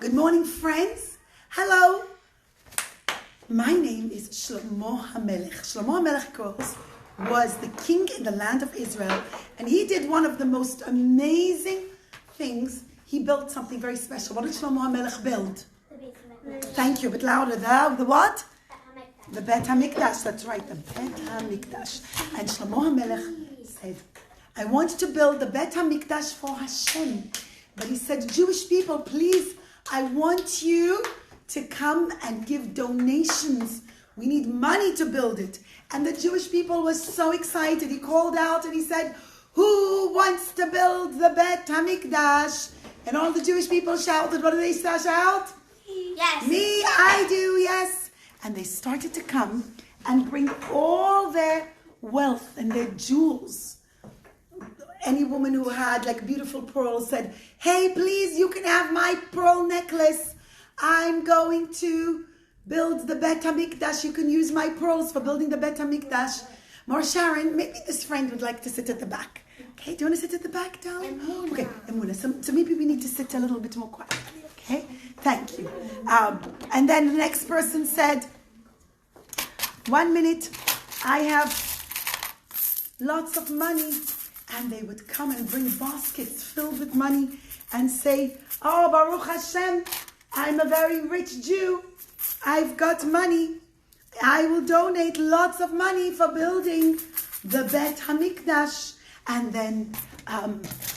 Good morning, friends. Hello. My name is Shlomo HaMelech. Shlomo HaMelech, of course, was the king in the land of Israel, and he did one of the most amazing things. He built something very special. What did Shlomo HaMelech build? Thank you, a bit louder. The what? The Bet HaMikdash. That's right, the Bet HaMikdash. And Shlomo HaMelech said, I want to build the Bet HaMikdash for Hashem. But he said, Jewish people, please, I want you to come and give donations. We need money to build it. And the Jewish people were so excited. He called out and he said, who wants to build the Bet HaMikdash? And all the Jewish people shouted. What did they shout? Yes. Me, I do, yes. And they started to come and bring all their wealth and their jewels. Any woman who had like beautiful pearls said, hey, please, you can have my pearl necklace. I'm going to build the Bet HaMikdash. You can use my pearls for building the Bet HaMikdash. More Sharon, maybe this friend would like to sit at the back. Okay, do you want to sit at the back, darling? Okay, Emuna. So maybe we need to sit a little bit more quietly. Okay, thank you. And then the next person said, 1 minute, I have lots of money. And they would come and bring baskets filled with money and say, oh, Baruch Hashem, I'm a very rich Jew. I've got money. I will donate lots of money for building the Bet HaMikdash. And then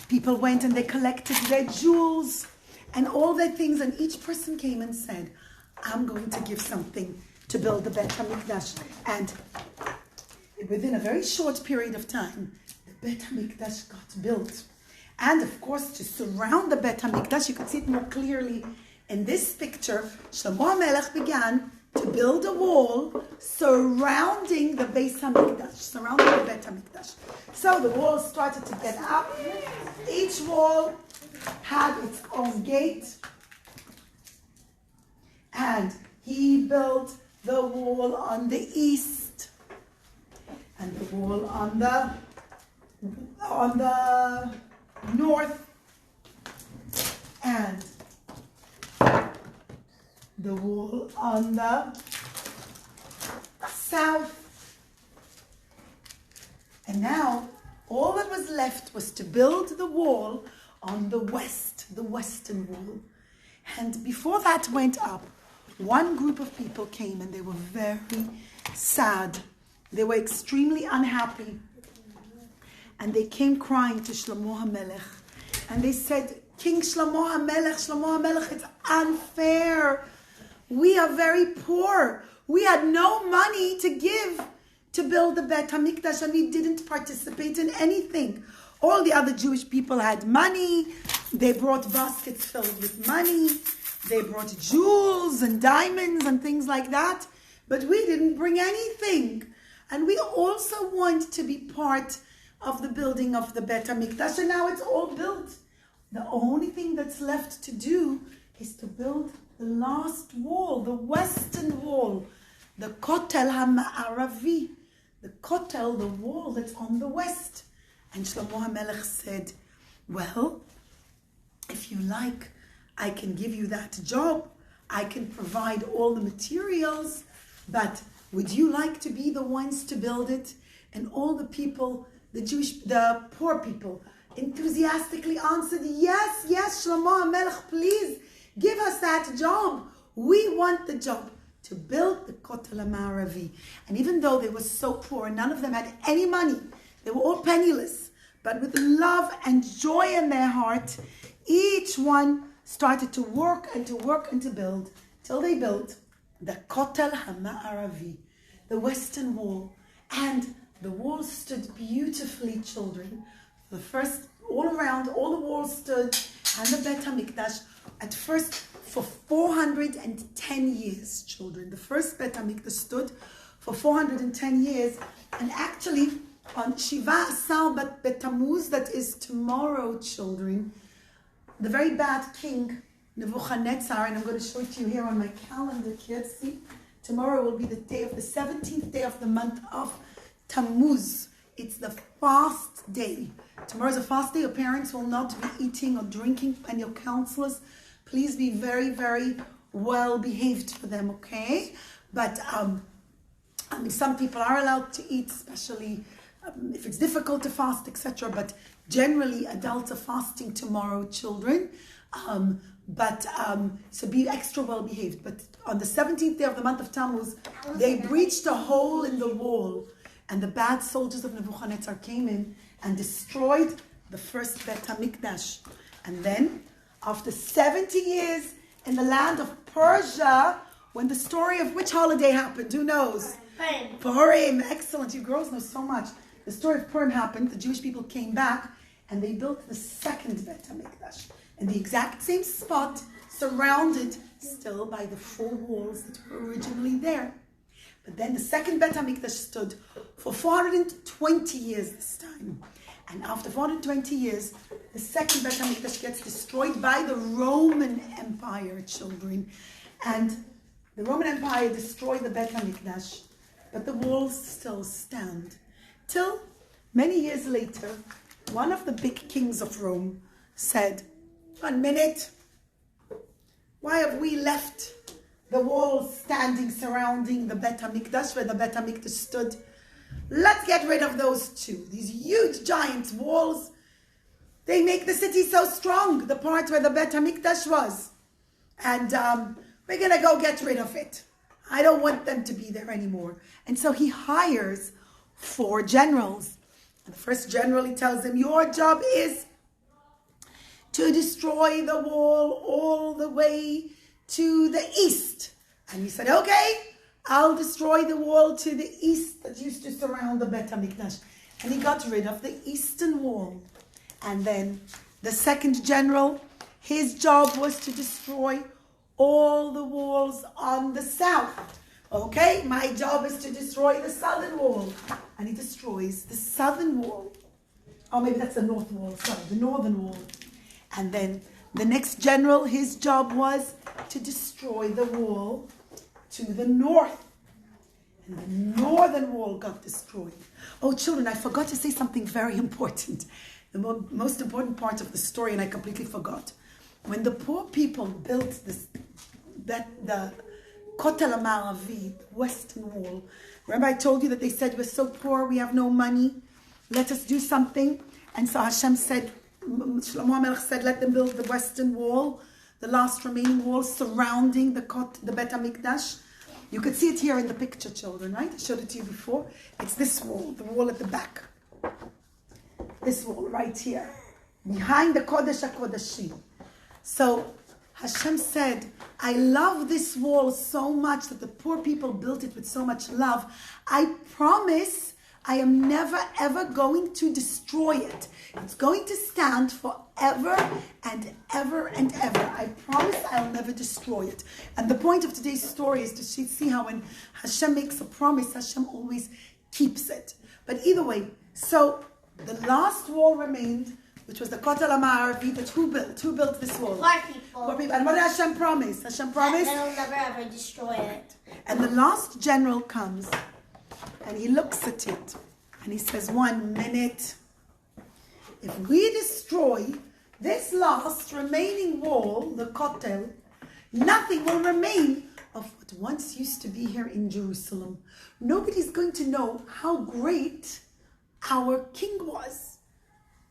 people went and they collected their jewels and all their things. And each person came and said, I'm going to give something to build the Bet HaMikdash. And within a very short period of time, the Bet HaMikdash got built. And of course, to surround the Bet HaMikdash, you can see it more clearly in this picture. Shlomo HaMelech began to build a wall surrounding the Beis HaMikdash, surrounding the Bet HaMikdash. So the wall started to get up. Each wall had its own gate. And he built the wall on the east and the wall on the north and the wall on the south. And now all that was left was to build the wall on the west, the western wall. And before that went up, one group of people came and they were very sad. They were extremely unhappy. And they came crying to Shlomo HaMelech. And they said, King Shlomo HaMelech, it's unfair. We are very poor. We had no money to give to build the Bet HaMikdash, and we didn't participate in anything. All the other Jewish people had money. They brought baskets filled with money. They brought jewels and diamonds and things like that. But we didn't bring anything. And we also want to be part of the building of the Bet HaMikdash, and now it's all built. The only thing that's left to do is to build the last wall, the western wall, the Kotel Hama'aravi, the Kotel, the wall that's on the west. And Shlomo HaMelech said, well, if you like, I can give you that job. I can provide all the materials, but would you like to be the ones to build it? And all the people, the poor people, enthusiastically answered, yes, Shlomo HaMelech, please give us that job. We want the job to build the Kotel Hama'aravi. And even though they were so poor, none of them had any money. They were all penniless. But with love and joy in their heart, each one started to work and to build, till they built the Kotel Hama'aravi, the western wall. And the wall stood beautifully, children. The first, all around, all the walls stood, and the Bet HaMikdash, at first, for 410 years, children. The first Bet HaMikdash stood for 410 years, and actually, on Shiva Asar Bet Tammuz, that is tomorrow, children, the very bad king, Nebuchadnezzar, and I'm going to show it to you here on my calendar, kids, see? Tomorrow will be the 17th day of the month of Tammuz. It's the fast day. Tomorrow's a fast day. Your parents will not be eating or drinking, and your counselors Please be very, very well behaved for them, okay? But some people are allowed to eat, especially if it's difficult to fast, etc. But generally, adults are fasting tomorrow, children. So be extra well behaved. But on the 17th day of the month of Tammuz, they breached a hole in the wall, and the bad soldiers of Nebuchadnezzar came in and destroyed the first Bet HaMikdash. And then, after 70 years in the land of Persia, when the story of which holiday happened, who knows? Purim. Excellent, you girls know so much. The story of Purim happened, the Jewish people came back, and they built the second Bet HaMikdash in the exact same spot, surrounded still by the four walls that were originally there. But then the second Bet HaMikdash stood for 420 years this time. And after 420 years, the second Bet HaMikdash gets destroyed by the Roman Empire, children. And the Roman Empire destroyed the Bet HaMikdash, but the walls still stand. Till many years later, one of the big kings of Rome said, 1 minute, why have we left the walls standing surrounding the Bet HaMikdash, where the Bet HaMikdash stood? Let's get rid of those two. These huge giant walls, they make the city so strong, the part where the Bet HaMikdash was. And we're going to go get rid of it. I don't want them to be there anymore. And so he hires 4 generals. And the first general, he tells them, your job is to destroy the wall all the way to the east. And he said, okay, I'll destroy the wall to the east that used to surround the Bet HaMikdash. And he got rid of the eastern wall. And then the second general, his job was to destroy all the walls on the south. Okay, my job is to destroy the southern wall. And he destroys the southern wall. Oh, maybe that's the north wall, sorry, the northern wall. And then the next general, his job was to destroy the wall to the north. And the northern wall got destroyed. Oh, children, I forgot to say something very important. The most important part of the story, and I completely forgot. When the poor people built the Kotel Hama'aravi, the western wall, remember I told you that they said, we're so poor, we have no money, let us do something. And so Hashem said, Shlomo HaMelech said, let them build the western wall, the last remaining wall surrounding the Bet HaMikdash. You could see it here in the picture, children, right? I showed it to you before. It's this wall, the wall at the back. This wall right here, behind the Kodesh HaKodashim. So Hashem said, I love this wall so much that the poor people built it with so much love. I promise I am never ever going to destroy it. It's going to stand forever and ever and ever. I promise I'll never destroy it. And the point of today's story is to see how when Hashem makes a promise, Hashem always keeps it. But either way, so the last wall remained, which was the Kotel Hama'aravi, that who built? Who built this wall? Poor people. And what did Hashem promise? Hashem promised? They'll never ever destroy it. And the last general comes and he looks at it and he says, 1 minute. If we destroy this last remaining wall, the Kotel, nothing will remain of what once used to be here in Jerusalem. Nobody's going to know how great our king was.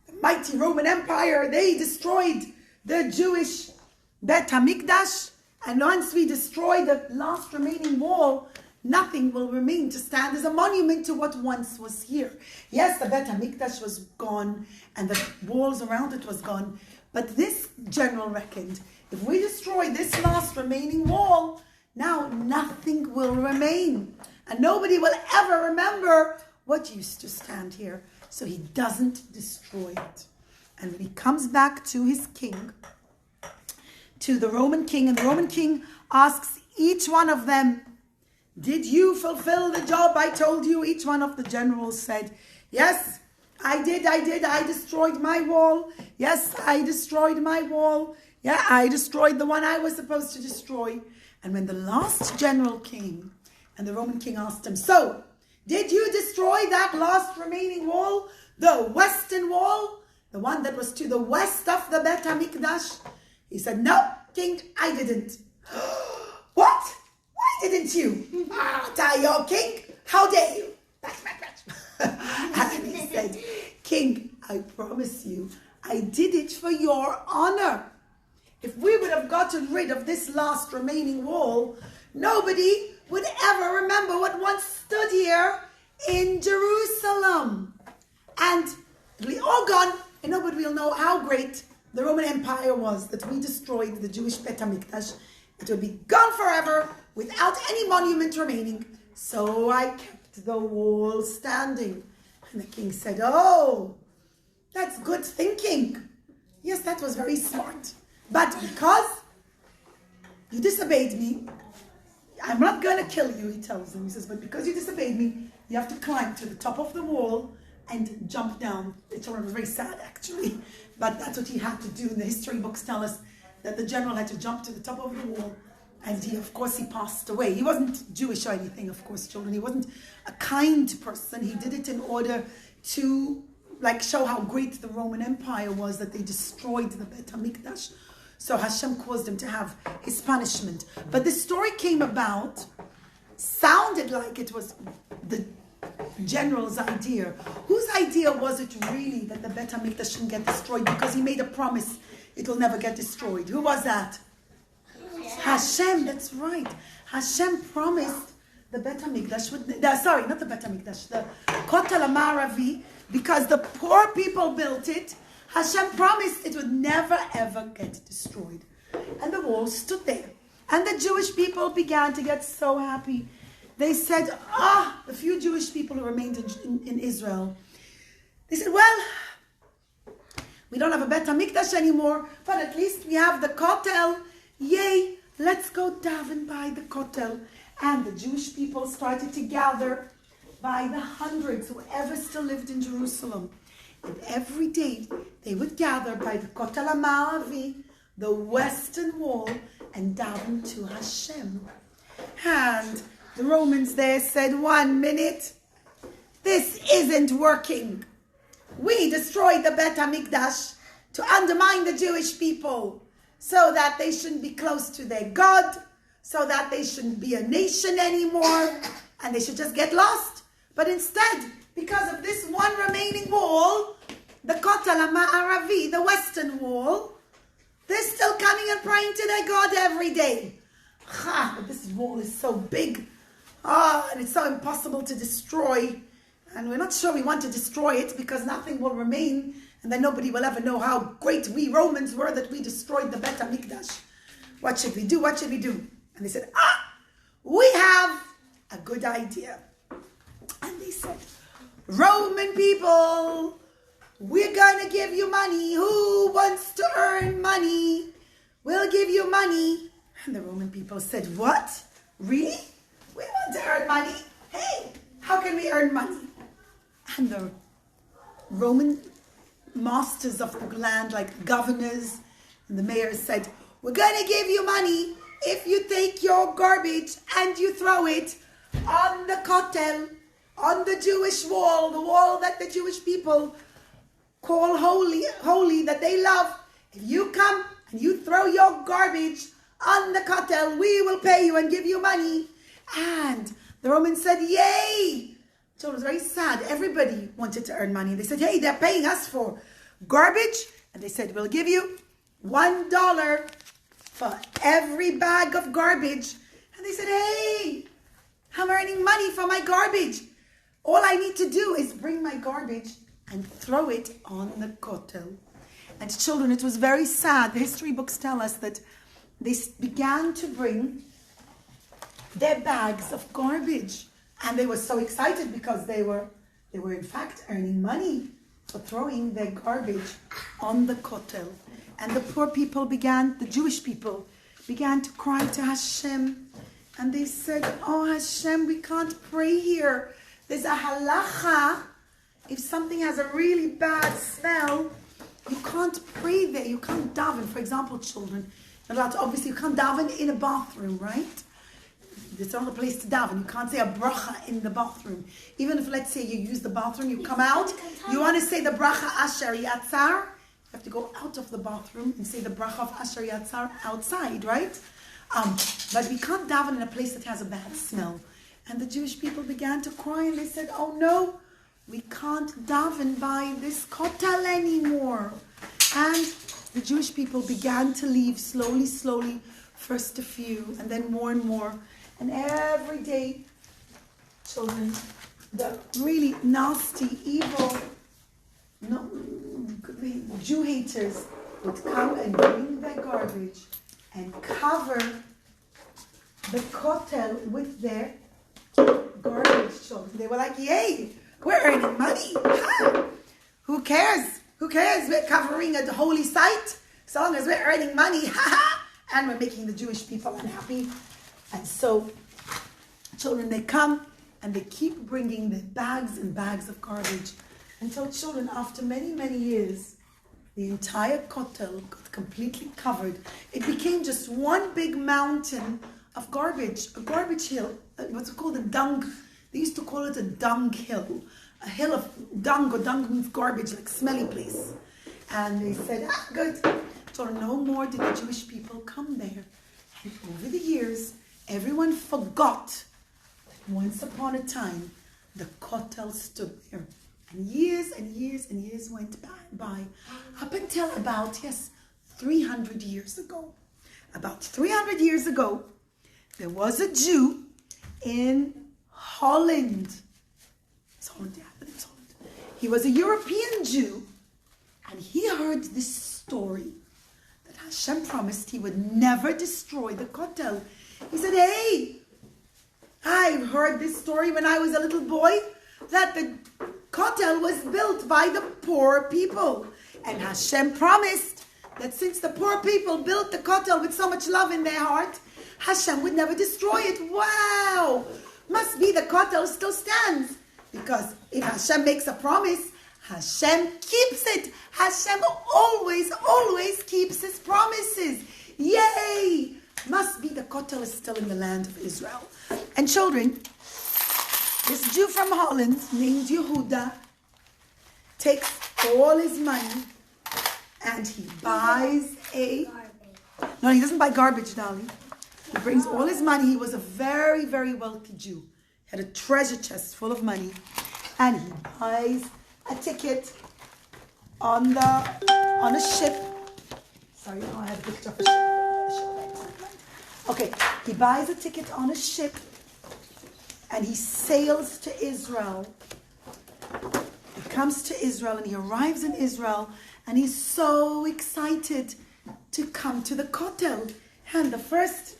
The mighty Roman Empire, they destroyed the Jewish Bet HaMikdash, and once we destroy the last remaining wall, nothing will remain to stand as a monument to what once was here. Yes, the Bet HaMikdash was gone, and the walls around it was gone, but this general reckoned, if we destroy this last remaining wall, now nothing will remain, and nobody will ever remember what used to stand here. So he doesn't destroy it. And when he comes back to his king, to the Roman king, and the Roman king asks each one of them, did you fulfill the job I told you? Each one of the generals said, yes, I did. I destroyed my wall. Yes, I destroyed my wall. Yeah, I destroyed the one I was supposed to destroy. And when the last general came, and the Roman king asked him, so, did you destroy that last remaining wall? The western wall? The one that was to the west of the Bet HaMikdash? He said, no, King, I didn't. What? Why didn't you? You're king? How dare you? And he said, King, I promise you, I did it for your honor. If we would have gotten rid of this last remaining wall, nobody would ever remember what once stood here in Jerusalem. And it'll be all gone, and nobody will know how great the Roman Empire was that we destroyed the Jewish Bet HaMikdash. It would be gone forever without any monument remaining. So I kept the wall standing. And the king said, oh, that's good thinking. Yes, that was very smart. But because you disobeyed me, I'm not going to kill you, he tells him. He says, but because you disobeyed me, you have to climb to the top of the wall and jump down. The children was very sad, actually. But that's what he had to do. And the history books tell us that the general had to jump to the top of the wall. And he passed away. He wasn't Jewish or anything, of course, children. He wasn't a kind person. He did it in order to show how great the Roman Empire was, that they destroyed the Bet HaMikdash. So Hashem caused him to have his punishment. But this story came about, sounded like it was the general's idea. Whose idea was it really that the Bet HaMikdash shouldn't get destroyed? Because he made a promise it will never get destroyed. Who was that? Hashem, that's right. Hashem promised the Bet HaMikdash would, not the Bet HaMikdash, the Kotel Hama'aravi, because the poor people built it. Hashem promised it would never ever get destroyed. And the wall stood there. And the Jewish people began to get so happy. They said, the few Jewish people who remained in Israel, they said, well, we don't have a Bet HaMikdash anymore, but at least we have the Kotel. Yay, let's go daven by the Kotel. And the Jewish people started to gather by the hundreds, whoever still lived in Jerusalem. And every day they would gather by the Kotel Hama'aravi, the western wall, and daven to Hashem. And the Romans there said, 1 minute, this isn't working. We destroyed the Bet HaMikdash to undermine the Jewish people so that they shouldn't be close to their God, so that they shouldn't be a nation anymore, and they should just get lost. But instead, because of this one remaining wall, the Kotel Hama'aravi, the western wall, they're still coming and praying to their God every day. But this wall is so big, and it's so impossible to destroy. And we're not sure we want to destroy it because nothing will remain, and then nobody will ever know how great we Romans were that we destroyed the Bet HaMikdash. What should we do? What should we do? And they said, we have a good idea. And they said, Roman people, we're going to give you money. Who wants to earn money? We'll give you money. And the Roman people said, what? Really? We want to earn money? Hey, how can we earn money? And the Roman masters of the land, like governors and the mayors, said, we're going to give you money if you take your garbage and you throw it on the Kotel, on the Jewish wall, the wall that the Jewish people call holy, that they love. If you come and you throw your garbage on the Kotel, we will pay you and give you money. And the Romans said, yay! So it was very sad. Everybody wanted to earn money. They said, hey, they're paying us for garbage. And they said, we'll give you $1 for every bag of garbage. And they said, hey, I'm earning money for my garbage. All I need to do is bring my garbage and throw it on the Kotel. And children, it was very sad. The history books tell us that they began to bring their bags of garbage. And they were so excited because they were in fact earning money for throwing their garbage on the Kotel. And the poor people the Jewish people began to cry to Hashem. And they said, oh Hashem, we can't pray here. There's a halacha. If something has a really bad smell, you can't pray there. You can't daven. For example, children, obviously you can't daven in a bathroom, right? It's not a place to daven. You can't say a bracha in the bathroom. Even if, let's say, you use the bathroom, you come out, you want to say the bracha asher yatzar, you have to go out of the bathroom and say the bracha of Asher Yatzar outside, right? But we can't daven in a place that has a bad smell. And the Jewish people began to cry and they said, oh no, we can't daven by this kotel anymore. And the Jewish people began to leave slowly, first a few and then more and more. And every day, children, the really nasty, evil, Jew haters would come and bring their garbage and cover the kotel with their garbage, children. They were like, yay, we're earning money. Who cares? Who cares? We're covering a holy site as long as we're earning money. And we're making the Jewish people unhappy. And so, children, they come and they keep bringing the bags and bags of garbage until, children, after many, many years, the entire kotel got completely covered. It became just one big mountain of garbage, a garbage hill. What's it called? A dung. They used to call it a dung hill. A hill of dung, or dung means garbage, like smelly place. And they said, good. So no more did the Jewish people come there. And over the years, everyone forgot that once upon a time, the kotel stood there. And years went by. Up until about, 300 years ago. About 300 years ago, there was a Jew in Holland. It's Holland, it's Holland. He was a European Jew, and he heard this story that Hashem promised he would never destroy the kotel. He said, hey, I heard this story when I was a little boy, that the kotel was built by the poor people. And Hashem promised that since the poor people built the kotel with so much love in their heart, Hashem would never destroy it. Wow! Must be the kotel still stands. Because if Hashem makes a promise, Hashem keeps it. Hashem always keeps his promises. Yay! Must be the kotel is still in the land of Israel. And children, this Jew from Holland named Yehuda takes all his money and he buys No, he doesn't buy garbage, darling. He brings all his money. He was a very, very wealthy Jew. He had a treasure chest full of money. And he buys a ticket on a ship. Sorry, no, I have a picture of a ship. Okay, he buys a ticket on a ship and he sails to Israel. He comes to Israel and he arrives in Israel and he's so excited to come to the kotel. And the first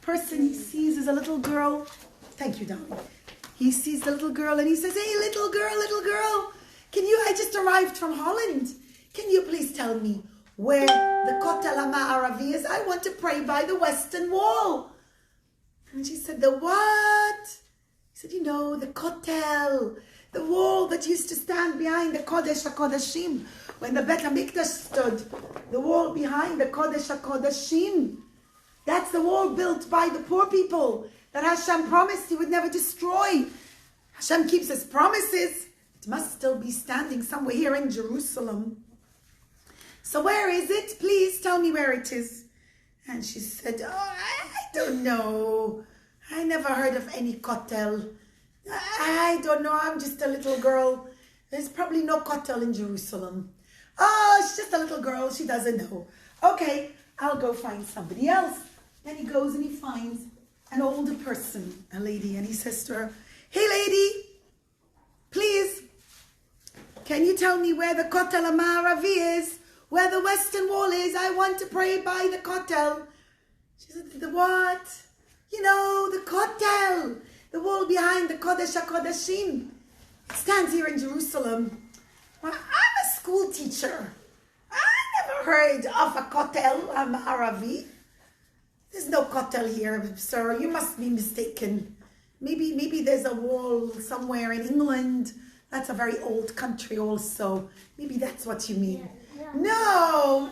person he sees is a little girl. Thank you, darling. He sees the little girl and he says, hey, little girl, I just arrived from Holland. Can you please tell me where the Kotel Hama'aravi is? I want to pray by the western wall. And she said, the what? He said, the kotel, the wall that used to stand behind the Kodesh HaKodashim. When the Bet HaMikdash stood, the wall behind the Kodesh HaKodashim. That's the wall built by the poor people that Hashem promised he would never destroy. Hashem keeps his promises. It must still be standing somewhere here in Jerusalem. So where is it? Please tell me where it is. And she said, I don't know. I never heard of any kotel. I don't know. I'm just a little girl. There's probably no kotel in Jerusalem. Oh, she's just a little girl. She doesn't know. Okay, I'll go find somebody else. Then he goes and he finds an older person, a lady, and he says to her, hey lady, please, can you tell me where the Kotel Hama'aravi is? Where the western wall is? I want to pray by the kotel. She said, the what? The kotel, the wall behind the Kodesh HaKodashim. It stands here in Jerusalem. Well, I'm a school teacher. I never heard of a Kotel Hama'aravi. There's no kotel here, sir. You must be mistaken. Maybe there's a wall somewhere in England. That's a very old country also. Maybe that's what you mean. No.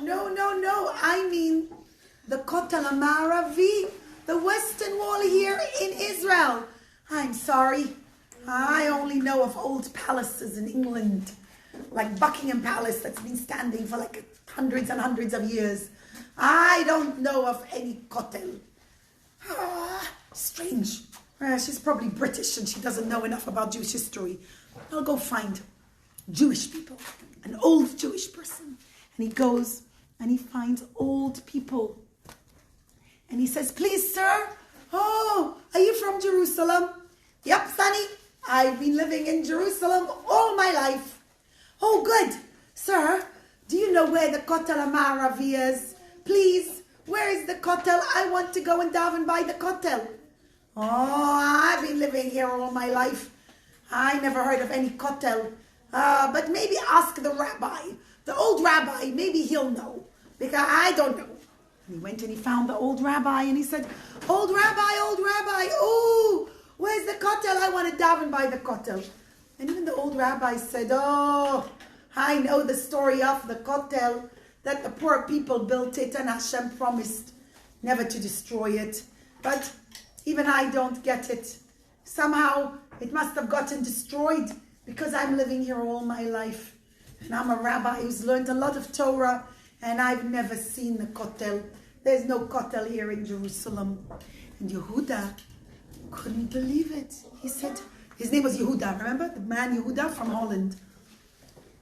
I mean the Kotel Hama'aravi, the western wall here in Israel. I'm sorry. I only know of old palaces in England. like Buckingham Palace that's been standing for like hundreds and hundreds of years. I don't know of any kotel. Strange. She's probably British and she doesn't know enough about Jewish history. I'll go find Jewish people, an old Jewish person. And he goes and he finds old people. And he says, please, sir, are you from Jerusalem? Yep, Sonny, I've been living in Jerusalem all my life. Oh, good. Sir, do you know where the Kotel Hama'aravi is? Please, where is the Kotel? I want to go and daven by the Kotel. Oh, I've been living here all my life. I never heard of any Kotel. But maybe ask the rabbi, the old rabbi, maybe he'll know. Because I don't know. And he went and he found the old rabbi and he said, old rabbi, oh, where's the Kotel? I want to daven by the Kotel. And even the old rabbi said, oh, I know the story of the Kotel, that the poor people built it and Hashem promised never to destroy it. But even I don't get it. Somehow it must have gotten destroyed because I'm living here all my life. And I'm a rabbi who's learned a lot of Torah and I've never seen the Kotel. There's no Kotel here in Jerusalem. And Yehuda couldn't believe it. He said, his name was Yehuda, remember? The man Yehuda from Holland.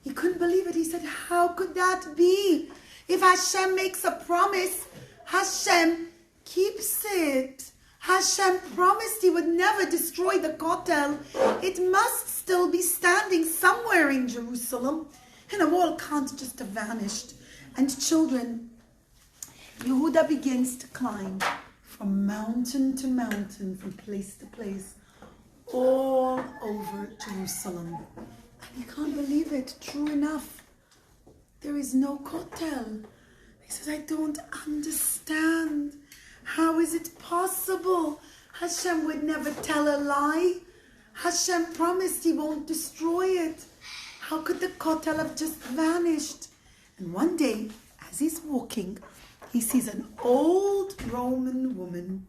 He couldn't believe it. He said, how could that be? If Hashem makes a promise, Hashem keeps it. Hashem promised he would never destroy the Kotel. It must still be standing somewhere in Jerusalem. And the wall can't just have vanished. And children, Yehuda begins to climb from mountain to mountain, from place to place, all over Jerusalem. And he can't believe it. True enough, there is no Kotel. He says, I don't understand. How is it possible? Hashem would never tell a lie. Hashem promised he won't destroy it. How could the Kotel have just vanished? And one day, as he's walking, he sees an old Roman woman.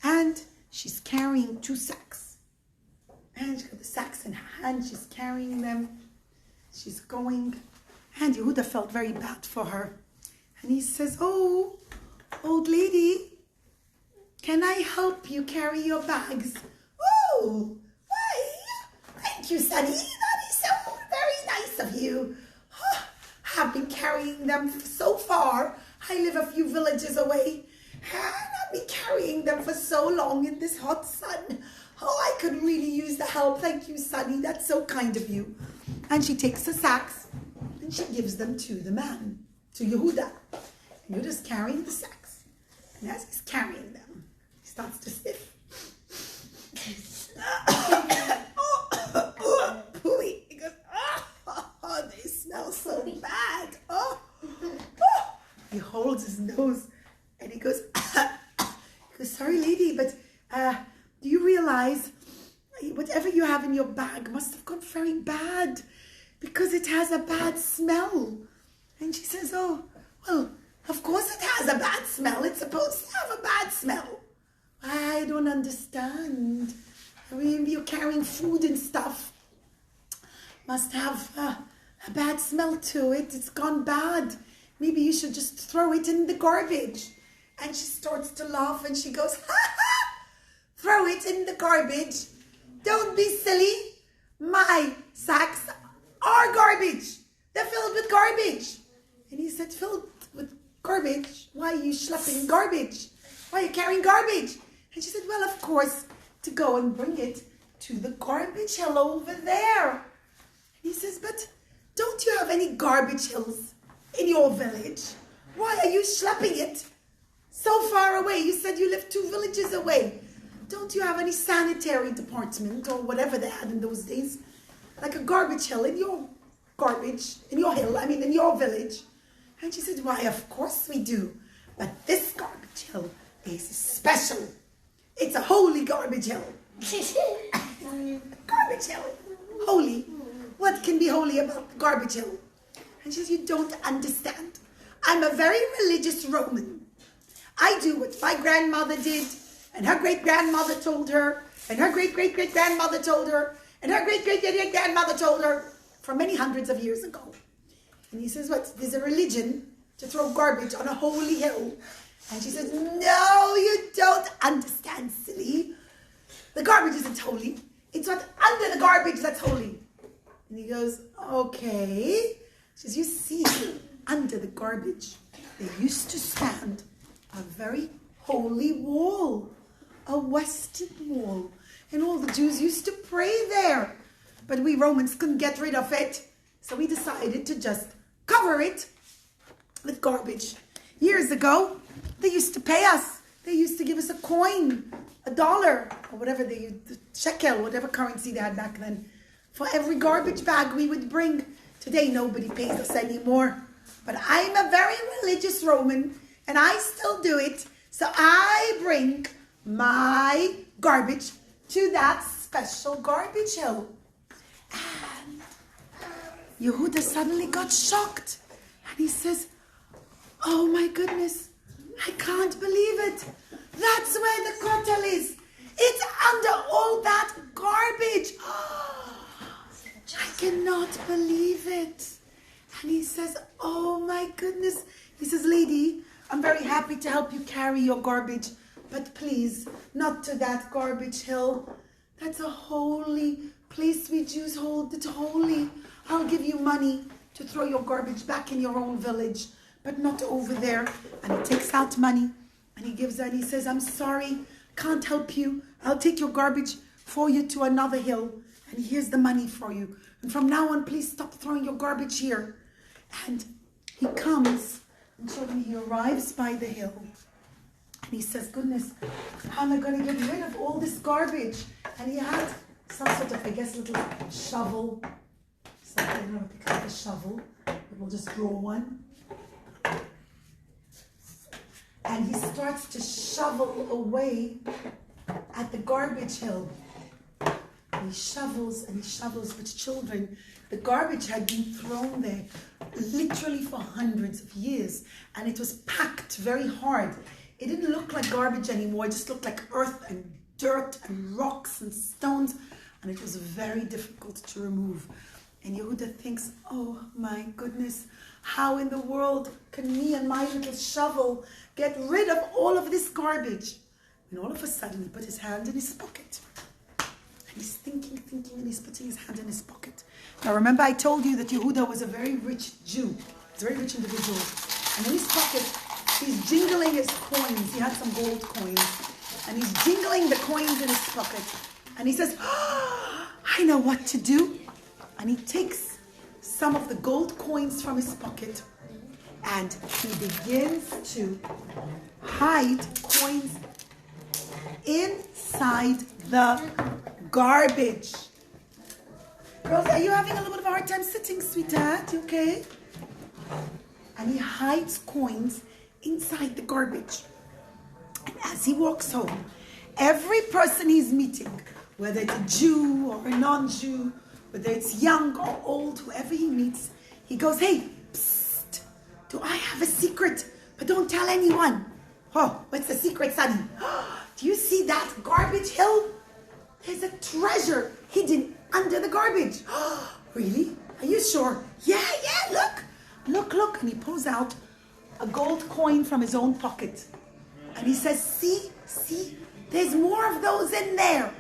And she's carrying 2 sacks. And she's got the sacks in her hand. She's carrying them. She's going. And Yehuda felt very bad for her. And he says, oh, old lady, can I help you carry your bags? Oh, why, thank you, Sonny. That is so very nice of you. Oh, I've been carrying them so far. I live a few villages away. And I've been carrying them for so long in this hot sun. Oh, I could really use the help. Thank you, Sonny. That's so kind of you. And she takes the sacks and she gives them to the man, to Yehuda. And Yehuda's carrying the sacks. And as he's carrying them, he starts to sniff. Pooey. He goes, oh, they smell so bad. Oh. He holds his nose and he goes, sorry, lady, but do you realize whatever you have in your bag must have gone very bad because it has a bad smell? And she says, oh, well, of course it has a bad smell. It's supposed to have a bad smell. I don't understand. I mean, you're carrying food and stuff. Must have a bad smell to it. It's gone bad. Maybe you should just throw it in the garbage. And she starts to laugh and she goes, ha ha! Throw it in the garbage. Don't be silly. My sacks are garbage. They're filled with garbage. And he said, filled with garbage? Why are you schlepping garbage? Why are you carrying garbage? And she said, well, of course, to go and bring it to the garbage hill over there. And he says, but don't you have any garbage hills in your village? Why are you schlepping it so far away? You said you live 2 villages away. Don't you have any sanitary department or whatever they had in those days? Like a garbage hill in your in your village. And she said, why, of course we do. But this garbage hill is special. It's a holy garbage hill. Garbage hill. Holy. What can be holy about the garbage hill? And she says, you don't understand. I'm a very religious Roman. I do what my grandmother did, and her great-grandmother told her, and her great-great-great-grandmother told her, and her great-great-great-grandmother told her. from many hundreds of years ago. And he says, what? There's a religion to throw garbage on a holy hill. And she says, no, you don't understand, silly. The garbage isn't holy. It's what's under the garbage that's holy. And he goes, okay. She says, you see, under the garbage, there used to stand a very holy wall, a western wall. And all the Jews used to pray there. But we Romans couldn't get rid of it. So we decided to just cover it with garbage. Years ago, they used to pay us. They used to give us a coin, $1, or whatever they used, shekel, whatever currency they had back then, for every garbage bag we would bring. Today, nobody pays us anymore. But I'm a very religious Roman, and I still do it. So I bring my garbage to that special garbage hill. And Yehuda suddenly got shocked. And he says, oh my goodness, I can't believe it. That's where the Kotel is. It's under all that garbage. I cannot believe it. And he says, oh my goodness. He says, lady, I'm very happy to help you carry your garbage, but please, not to that garbage hill. That's a holy place we Jews hold. It's holy. I'll give you money to throw your garbage back in your own village, but not over there. And he takes out money and he gives her and he says, I'm sorry, can't help you. I'll take your garbage for you to another hill. And here's the money for you. And from now on, please stop throwing your garbage here. And he comes, and children, he arrives by the hill. And he says, goodness, how am I going to get rid of all this garbage? And he had some sort of, I guess, little shovel. So I don't know, pick up a shovel. But we'll just draw one. And he starts to shovel away at the garbage hill. And he shovels, but children, the garbage had been thrown there literally for hundreds of years. And it was packed very hard. It didn't look like garbage anymore. It just looked like earth and dirt and rocks and stones. And it was very difficult to remove. And Yehuda thinks, oh my goodness, how in the world can me and my little shovel get rid of all of this garbage? And all of a sudden he put his hand in his pocket. And he's thinking, and he's putting his hand in his pocket. Now remember I told you that Yehuda was a very rich Jew. He's a very rich individual. And in his pocket, he's jingling his coins. He had some gold coins. And he's jingling the coins in his pocket. And he says, oh, I know what to do. And he takes some of the gold coins from his pocket. And he begins to hide coins inside the garbage. Girls, are you having a little bit of a hard time sitting, sweetheart? You okay? And he hides coins inside the garbage. And as he walks home, every person he's meeting, whether it's a Jew or a non-Jew, whether it's young or old, whoever he meets, he goes, hey, psst, do I have a secret? But don't tell anyone. Oh, what's the secret, sonny? Do you see that garbage hill? There's a treasure hidden under the garbage. Really? Are you sure? Yeah, look. And he pulls out a gold coin from his own pocket. And he says, see, there's more of those in there.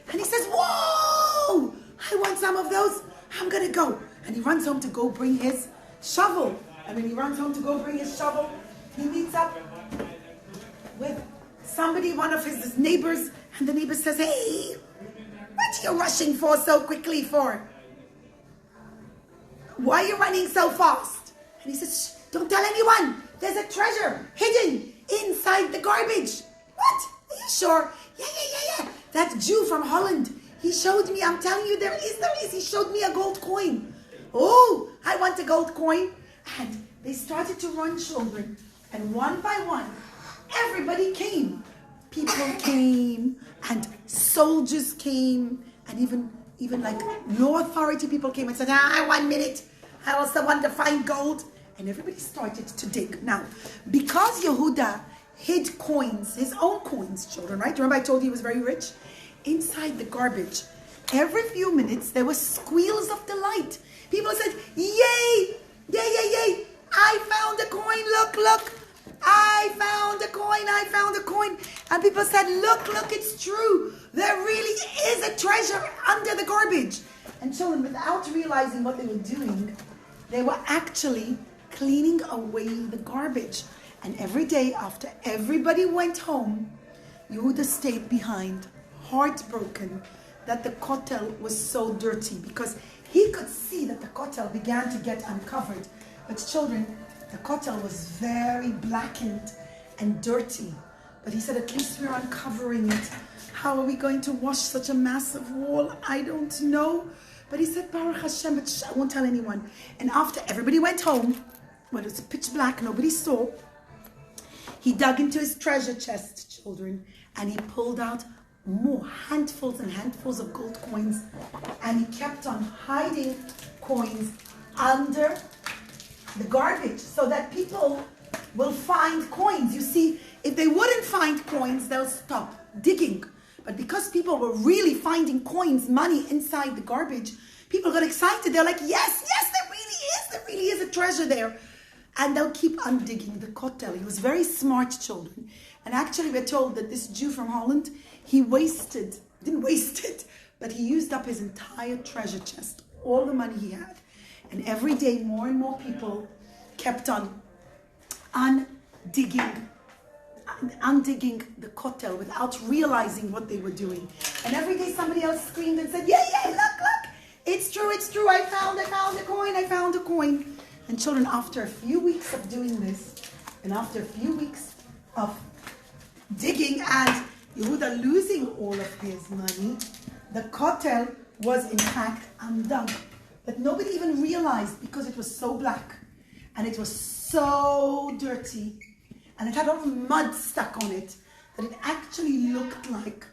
And he says, whoa, I want some of those. I'm going to go. And he runs home to go bring his shovel. And when he runs home to go bring his shovel, he meets up with somebody, one of his neighbors. And the neighbor says, hey, what are you rushing for so quickly for? Why are you running so fast? And he says, shh, don't tell anyone. There's a treasure hidden inside the garbage. What? Are you sure? Yeah. That Jew from Holland, he showed me, I'm telling you, there is. He showed me a gold coin. Oh, I want a gold coin. And they started to run, children. And one by one, everybody came. People came, and soldiers came, and even like no authority people came and said, 1 minute, I also want to find gold. And everybody started to dig. Now, because Yehuda hid coins, his own coins, children, right? Remember I told you he was very rich? Inside the garbage, every few minutes there were squeals of delight. People said, yay, yay, yay, yay, I found a coin, look, look. I found a coin. And people said, look, it's true. There really is a treasure under the garbage. And children, without realizing what they were doing, they were actually cleaning away the garbage. And every day after everybody went home, Yehuda stayed behind, heartbroken that the Kotel was so dirty, because he could see that the Kotel began to get uncovered. But children, the Kotel was very blackened and dirty. But he said, at least we're uncovering it. How are we going to wash such a massive wall? I don't know. But he said, Baruch Hashem, but I won't tell anyone. And after everybody went home, when it was pitch black, nobody saw, he dug into his treasure chest, children, and he pulled out more handfuls and handfuls of gold coins. And he kept on hiding coins under the garbage so that people will find coins. You see, if they wouldn't find coins, they'll stop digging. But because people were really finding coins, money inside the garbage, people got excited. They're like, yes, there really is a treasure there. And they'll keep on digging the Kotel. He was very smart, children. And actually we're told that this Jew from Holland, he didn't waste it, but he used up his entire treasure chest, all the money he had. And every day more and more people kept on undigging the Kotel without realizing what they were doing. And every day somebody else screamed and said, yeah, look, it's true, I found a coin. And children, after a few weeks of doing this, and after a few weeks of digging and Yehuda losing all of his money, the Kotel was in fact undug. But nobody even realized, because it was so black and it was so dirty and it had all the mud stuck on it, that it actually looked like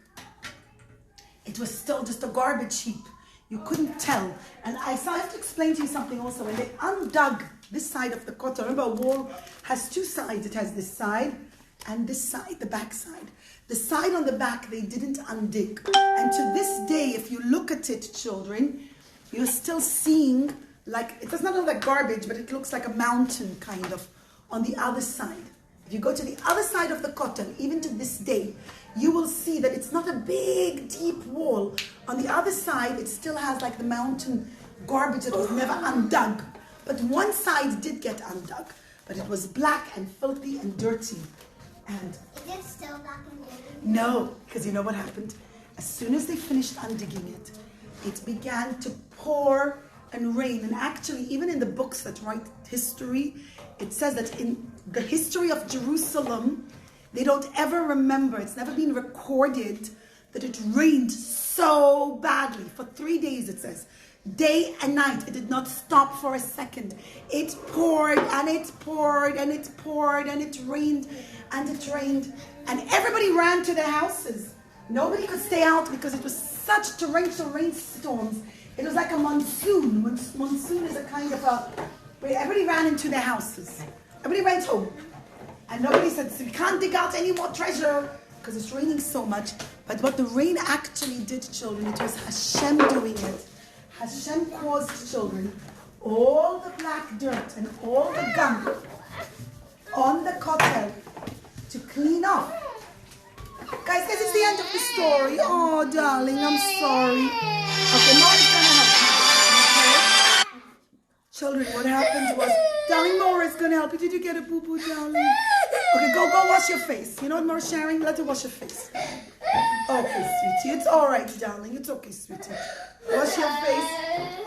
it was still just a garbage heap. You couldn't tell. And I have to explain to you something also. When they undug this side of the Kotel, remember, a wall has two sides. It has this side and this side, the back side. The side on the back, they didn't undig. And to this day, if you look at it, children, you're still seeing, like, it does not look like garbage, but it looks like a mountain, kind of, on the other side. If you go to the other side of the Kotel, even to this day, you will see that it's not a big, deep wall. On the other side, it still has like the mountain garbage that was never undug. But one side did get undug. But it was black and filthy and dirty. And is it still black and dirty? no, because you know what happened? As soon as they finished undigging it, it began to pour and rain. And actually, even in the books that write history, it says that in the history of Jerusalem, they don't ever remember, it's never been recorded that it rained so badly. For 3 days, it says. Day and night, it did not stop for a second. It poured and it poured and it poured and it rained and it rained. And everybody ran to their houses. Nobody could stay out because it was such torrential rainstorms. It was like a monsoon. Monsoon is a kind of a, where everybody ran into their houses. Everybody went home. And nobody said, so we can't dig out any more treasure because it's raining so much. But what the rain actually did, children, it was Hashem doing it. Hashem caused, children, all the black dirt and all the gunk on the Kotel to clean up. Guys, this is the end of the story. Oh, darling, I'm sorry. Okay, Maura's going to help you. Okay? Children, what happened was, darling, Maura's going to help you. Did you get a boo-boo, darling? Okay, go wash your face. You know what, Maura Sharon? Let her wash your face. Okay, sweetie. It's all right, darling. It's okay, sweetie. Wash your face.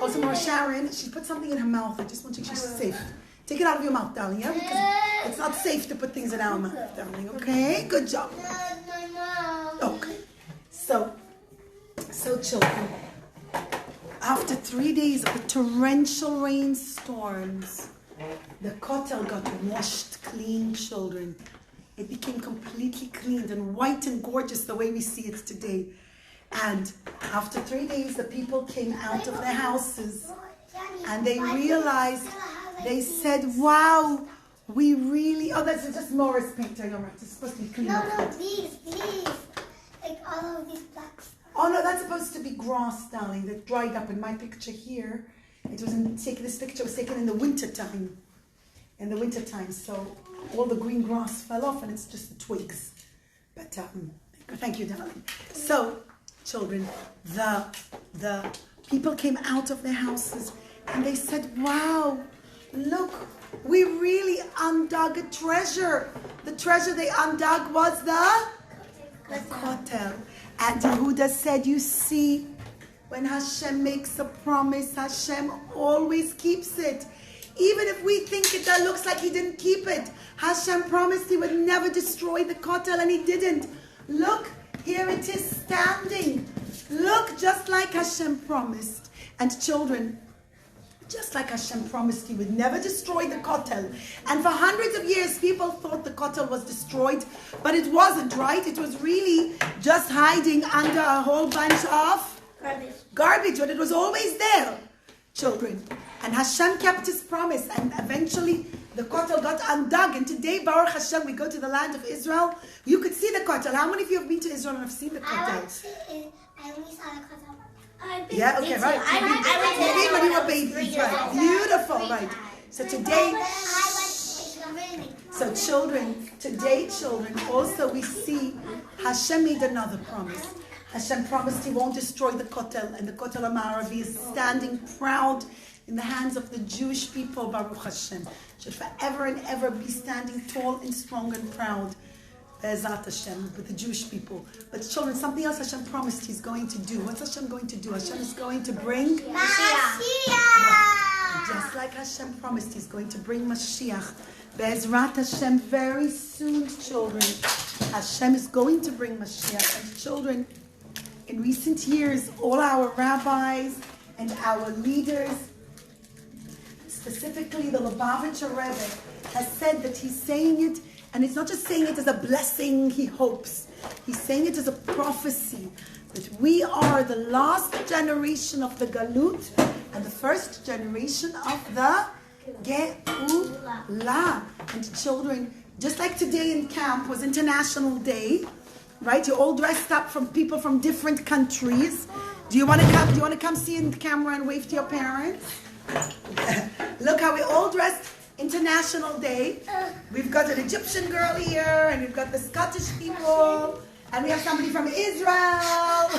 Also, Maura Sharon, she put something in her mouth. I just want to check she's safe. Take it out of your mouth, darling, yeah? Because it's not safe to put things in our mouth, darling, okay? Good job. Okay. So children, after 3 days of the torrential rainstorms, the Kotel got washed clean, children. It became completely cleaned and white and gorgeous the way we see it today. And after 3 days, the people came out of their houses and they realized, they said, wow, we really, oh, that's just Maura's painter, you're right, it's supposed to be clean. No, these, like all of these black stuff. Oh no, that's supposed to be grass, darling, that dried up. In my picture here, this picture was taken in the winter time. In the winter time, so all the green grass fell off and it's just the twigs. But thank you, darling. So, children, the people came out of their houses and they said, wow, look, we really undug a treasure. The treasure they undug was the Kotel. And Yehuda said, you see, when Hashem makes a promise, Hashem always keeps it. Even if we think that looks like he didn't keep it. Hashem promised he would never destroy the Kotel and he didn't. Look, here it is standing. Look, just like Hashem promised. And children, just like Hashem promised he would never destroy the Kotel. And for hundreds of years, people thought the Kotel was destroyed, but it wasn't, right? It was really just hiding under a whole bunch of garbage, but it was always there, children. And Hashem kept his promise, and eventually the Kotel got undug. And today, Baruch Hashem, we go to the land of Israel. You could see the Kotel. How many of you have been to Israel and have seen the Kotel? I only saw the Kotel. Yeah, okay, right. You did when you were babies, right? Beautiful, right. So today, so children, today, children, also we see Hashem made another promise. Hashem promised he won't destroy the Kotel, and the Kotel Hama'aravi is standing proud in the hands of the Jewish people, Baruch Hashem. Should forever and ever be standing tall and strong and proud, Be'ezat Hashem, with the Jewish people. But children, something else Hashem promised he's going to do. What's Hashem going to do? Hashem is going to bring Moshiach. Just like Hashem promised, he's going to bring Moshiach. Be'ezrat Hashem, very soon, children. Hashem is going to bring Moshiach. And children, in recent years, all our rabbis and our leaders, specifically the Lubavitcher Rebbe, has said that he's saying it, and it's not just saying it as a blessing he hopes. He's saying it as a prophecy that we are the last generation of the Galut and the first generation of the Geula. And children, just like today in camp was International Day, right? You're all dressed up from people from different countries. Do you want to come? Do you want to come see in the camera and wave to your parents? Look how we're all dressed. International Day. We've got an Egyptian girl here, and we've got the Scottish people, and we have somebody from Israel,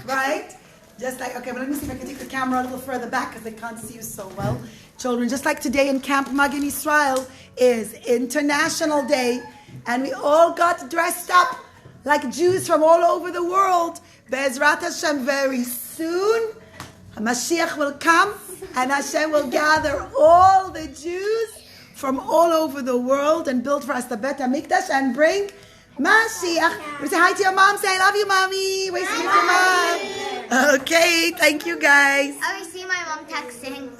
right? Just like, okay, well, let me see if I can take the camera a little further back because they can't see you so well. Children, just like today in Camp Magen Israel is International Day, and we all got dressed up like Jews from all over the world. Be'ezrat Hashem, very soon, Moshiach will come, and Hashem will gather all the Jews from all over the world and build for us the Bet HaMikdash and bring Moshiach. We say hi to your mom. Say, I love you, mommy. Wait, see your mom. Okay, thank you, guys. I see my mom texting.